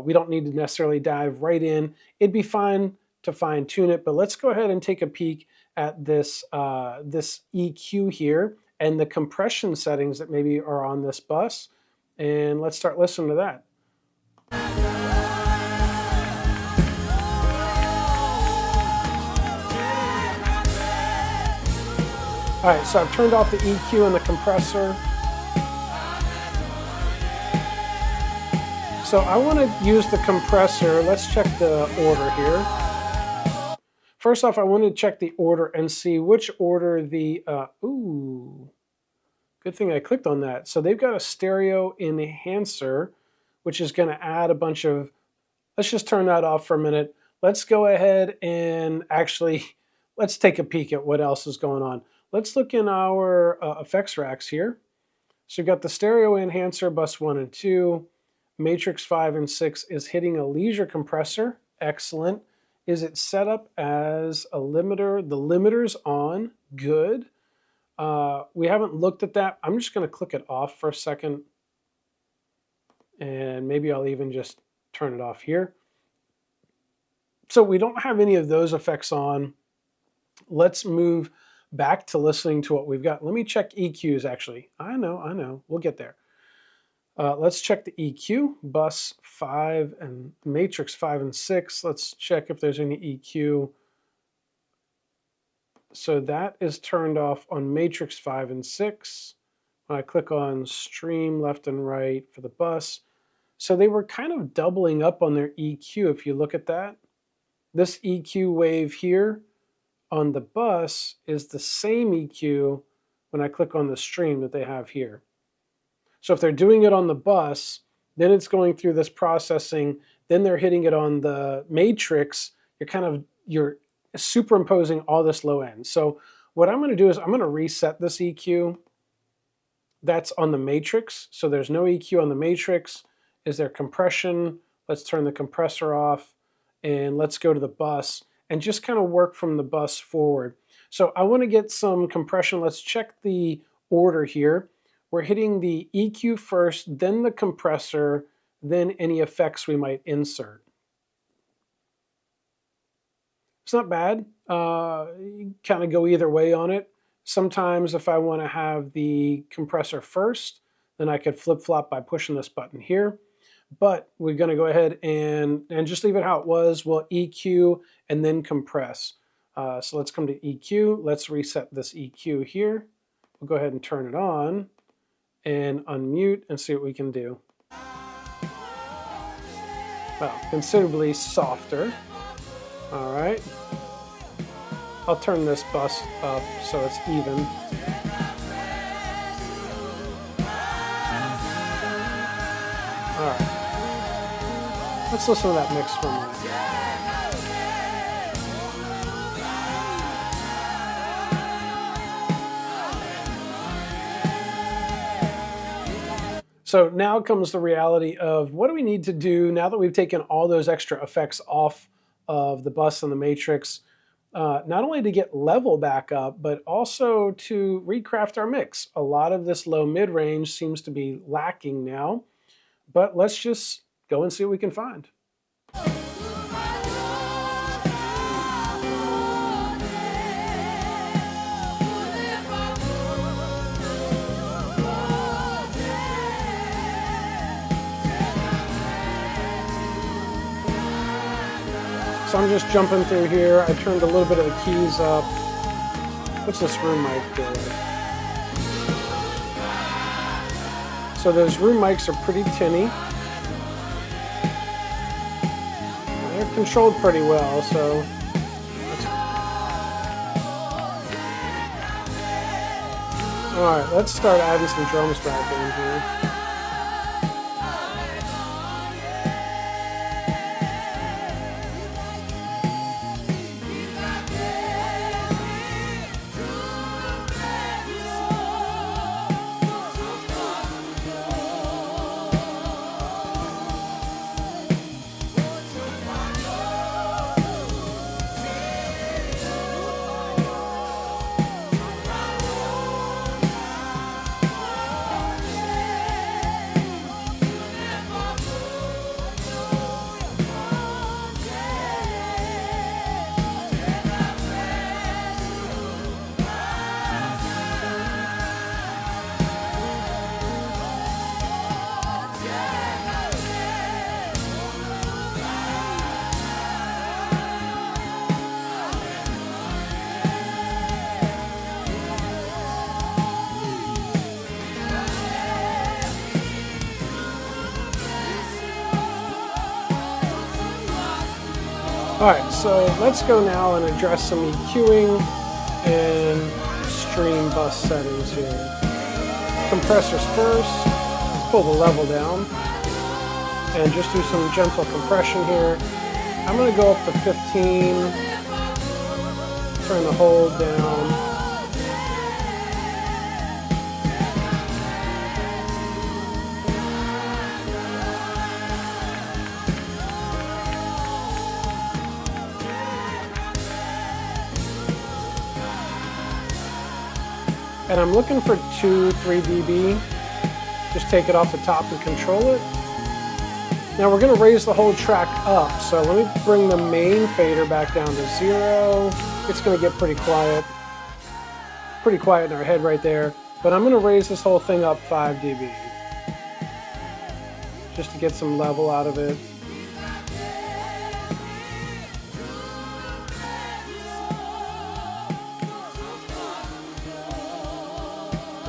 we don't need to necessarily dive right in. It'd be fine to fine tune it, but let's go ahead and take a peek at this, this EQ here and the compression settings that maybe are on this bus. And let's start listening to that. All right, so I've turned off the EQ and the compressor. So I want to use the compressor. Let's check the order here. First off, I want to check the order and see which order the, ooh, good thing I clicked on that. So they've got a stereo enhancer, which is going to add a bunch of, let's just turn that off for a minute. Let's go ahead and actually, let's take a peek at what else is going on. Let's look in our effects racks here. So we've got the stereo enhancer, bus 1 and 2. Matrix 5 and 6 is hitting a leisure compressor. Excellent. Is it set up as a limiter? The limiter's on. Good. We haven't looked at that. I'm just going to click it off for a second. And maybe I'll even just turn it off here. So we don't have any of those effects on. Let's move back to listening to what we've got. Let me check EQs actually. I know. We'll get there. Let's check the EQ, bus 5 and matrix 5 and 6. Let's check if there's any EQ. So that is turned off on matrix 5 and 6. When I click on stream left and right for the bus. So they were kind of doubling up on their EQ if you look at that. This EQ wave here on the bus is the same EQ when I click on the stream that they have here. So if they're doing it on the bus, then it's going through this processing, then they're hitting it on the matrix, you're superimposing all this low end. So what I'm going to do is I'm going to reset this EQ. That's on the matrix. So there's no EQ on the matrix. Is there compression? Let's turn the compressor off and let's go to the bus and just kind of work from the bus forward. So I want to get some compression. Let's check the order here. We're hitting the EQ first, then the compressor, then any effects we might insert. It's not bad. You kind of go either way on it. Sometimes if I want to have the compressor first, then I could flip-flop by pushing this button here. But we're going to go ahead and just leave it how it was. We'll EQ and then compress. So let's come to EQ. Let's reset this EQ here. we'll go ahead and turn it on and unmute and see what we can do. Well, considerably softer. All right. I'll turn this bus up so it's even. All right. Let's listen to that mix for a minute. So now comes the reality of what do we need to do now that we've taken all those extra effects off of the bus and the matrix, not only to get level back up, but also to recraft our mix. A lot of this low mid-range seems to be lacking now, but let's just go and see what we can find. So I'm just jumping through here. I turned a little bit of the keys up. What's this room mic feel like? So those room mics are pretty tinny. They're controlled pretty well, so all right, let's start adding some drums back in here. All right, so let's go now and address some EQing and stream bus settings here. Compressors first, let's pull the level down and just do some gentle compression here. I'm gonna go up to 15, turn the hold down. And I'm looking for 2-3 dB. Just take it off the top and control it. Now we're going to raise the whole track up. So let me bring the main fader back down to 0. It's going to get pretty quiet. Pretty quiet in our head right there. But I'm going to raise this whole thing up 5 dB. Just to get some level out of it.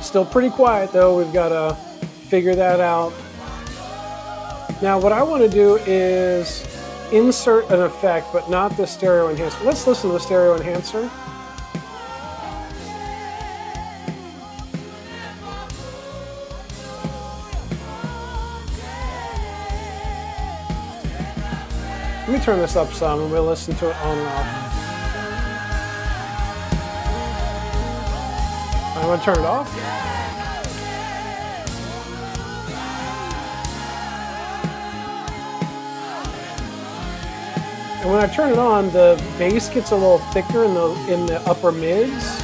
Still pretty quiet though, we've got to figure that out. Now what I want to do is insert an effect, but not the stereo enhancer. Let's listen to the stereo enhancer. Let me turn this up some and we'll listen to it on and off. I'm going to turn it off. And when I turn it on, the bass gets a little thicker in the upper mids,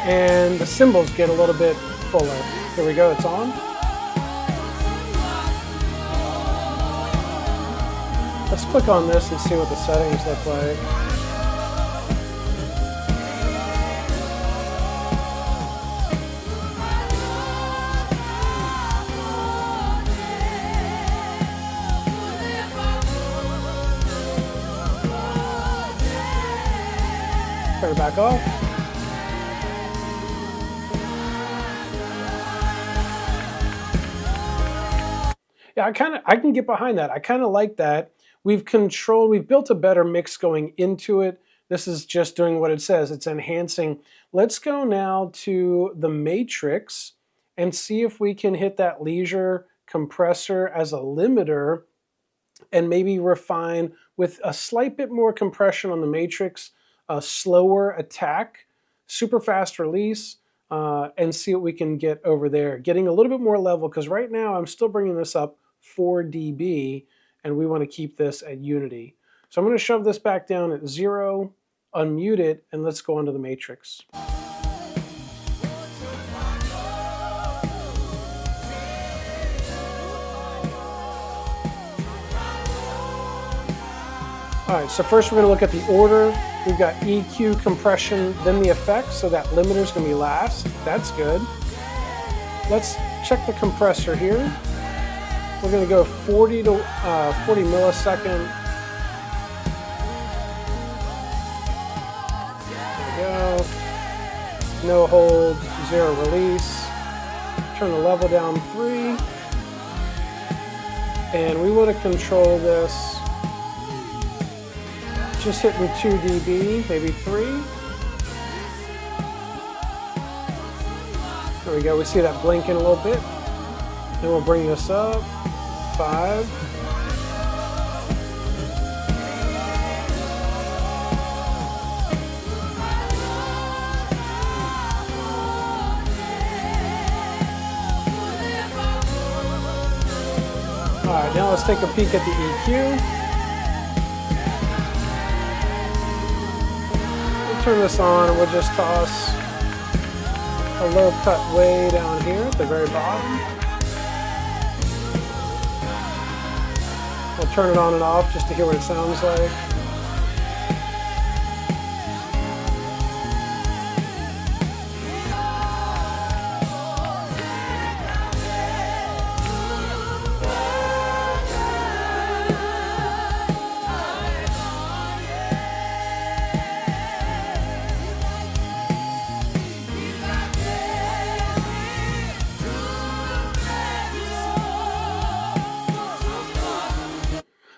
and the cymbals get a little bit fuller. Here we go, it's on. Let's click on this and see what the settings look like. Turn it back off. Yeah, I can get behind that. I kind of like that. We've built a better mix going into it. This is just doing what it says. It's enhancing. Let's go now to the matrix and see if we can hit that leisure compressor as a limiter and maybe refine with a slight bit more compression on the matrix, a slower attack, super fast release, and see what we can get over there. Getting a little bit more level, because right now I'm still bringing this up 4 dB, and we want to keep this at unity. So I'm going to shove this back down at 0, unmute it, and let's go onto the matrix. All right, so first we're going to look at the order. We've got EQ, compression, then the effects, so that limiter is going to be last. That's good. Let's check the compressor here. We're going to go 40 millisecond. There we go. No hold, 0 release. Turn the level down 3. And we want to control this. Just hitting 2 dB, maybe 3. There we go, we see that blinking a little bit. Then we'll bring this up, 5. All right, now let's take a peek at the EQ. Turn this on and we'll just toss a low cut way down here at the very bottom. We'll turn it on and off just to hear what it sounds like.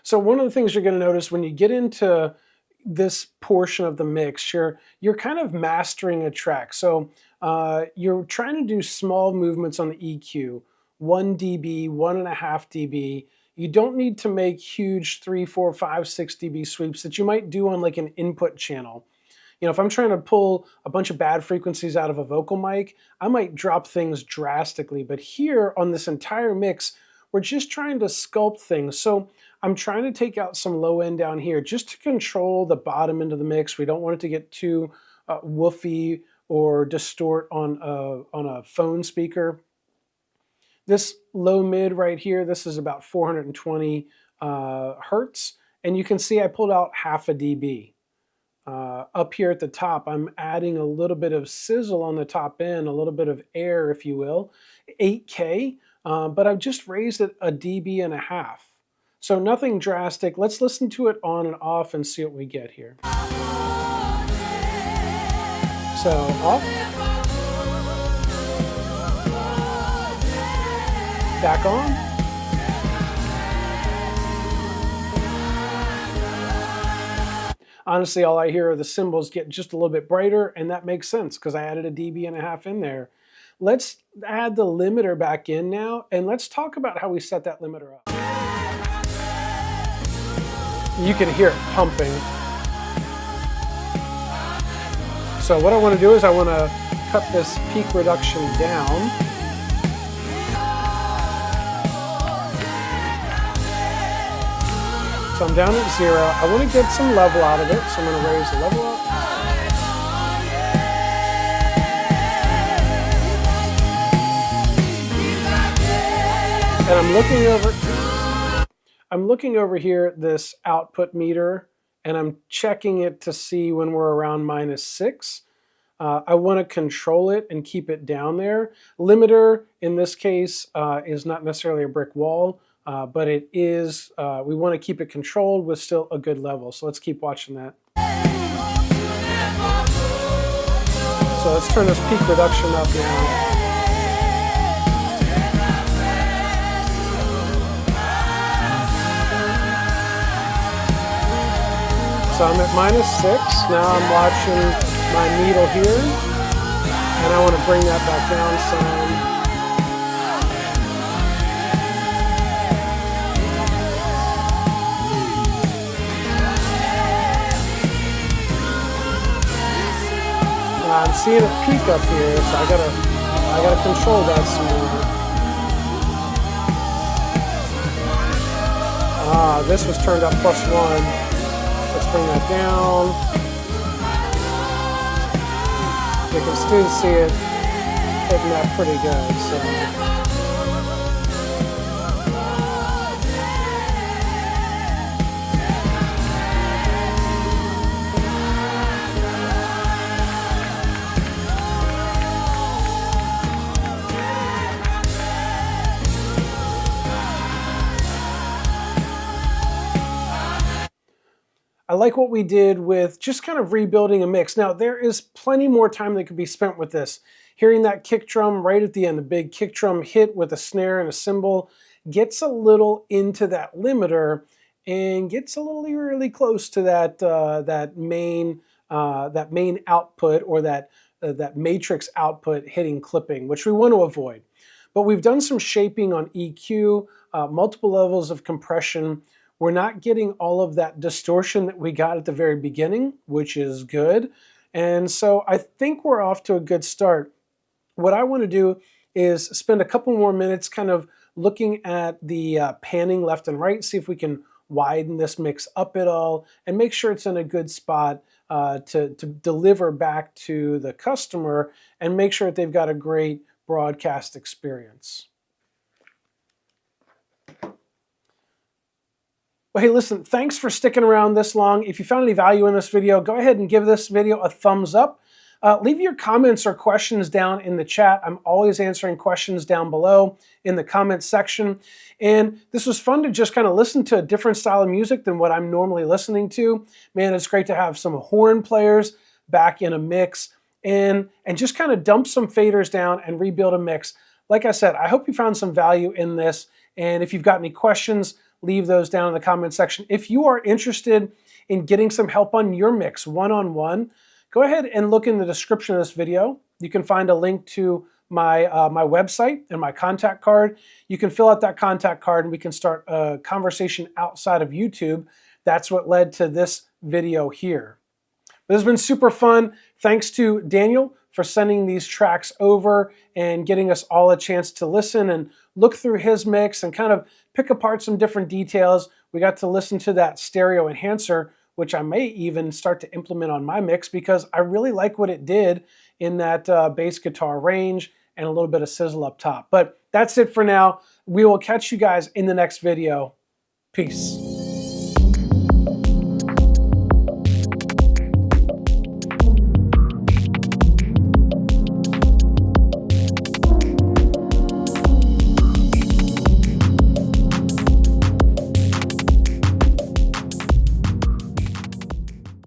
So one of the things you're going to notice when you get into this portion of the mix, you're kind of mastering a track. So you're trying to do small movements on the EQ, 1 dB, 1.5 dB. You don't need to make huge 3, 4, 5, 6 dB sweeps that you might do on like an input channel. You know, if I'm trying to pull a bunch of bad frequencies out of a vocal mic, I might drop things drastically. But here on this entire mix, we're just trying to sculpt things. So I'm trying to take out some low end down here just to control the bottom end of the mix. We don't want it to get too woofy or distort on a phone speaker. This low mid right here, this is about 420 hertz. And you can see I pulled out 0.5 dB. Up here at the top, I'm adding a little bit of sizzle on the top end, a little bit of air, if you will, 8K, but I've just raised it 1.5 dB. So nothing drastic. Let's listen to it on and off and see what we get here. So off. Back on. Honestly, all I hear are the cymbals get just a little bit brighter, and that makes sense because I added 1.5 dB in there. Let's add the limiter back in now, and let's talk about how we set that limiter up. You can hear it pumping. So what I want to do is I want to cut this peak reduction down. So I'm down at 0. I want to get some level out of it, so I'm going to raise the level up. And I'm looking over here at this output meter, and I'm checking it to see when we're around -6. I want to control it and keep it down there. Limiter, in this case, is not necessarily a brick wall, but it is, we want to keep it controlled with still a good level. So let's keep watching that. So let's turn this peak reduction up now. So I'm at -6. Now I'm watching my needle here, and I want to bring that back down some. I'm seeing it peak up here, so I gotta control that some more. This was turned up +1. Let's bring that down. You can still see it hitting that pretty good. So. I like what we did with just kind of rebuilding a mix. Now, there is plenty more time that could be spent with this. Hearing that kick drum right at the end, the big kick drum hit with a snare and a cymbal, gets a little into that limiter and gets a little eerily close to that main output, or that matrix output hitting clipping, which we want to avoid. But we've done some shaping on EQ, multiple levels of compression. We're not getting all of that distortion that we got at the very beginning, which is good. And so I think we're off to a good start. What I want to do is spend a couple more minutes kind of looking at the panning left and right, see if we can widen this mix up at all, and make sure it's in a good spot to deliver back to the customer and make sure that they've got a great broadcast experience. Well, hey, listen, thanks for sticking around this long. If you found any value in this video, go ahead and give this video a thumbs up. Leave your comments or questions down in the chat. I'm always answering questions down below in the comments section. And this was fun to just kind of listen to a different style of music than what I'm normally listening to. Man, it's great to have some horn players back in a mix and just kind of dump some faders down and rebuild a mix. Like I said, I hope you found some value in this. And if you've got any questions, leave those down in the comment section. If you are interested in getting some help on your mix one-on-one, go ahead and look in the description of this video. You can find a link to my website and my contact card. You can fill out that contact card and we can start a conversation outside of YouTube. That's what led to this video here. But this has been super fun. Thanks to Daniel for sending these tracks over and getting us all a chance to listen and look through his mix and kind of pick apart some different details. We got to listen to that stereo enhancer, which I may even start to implement on my mix because I really like what it did in that bass guitar range and a little bit of sizzle up top. But that's it for now. We will catch you guys in the next video. Peace.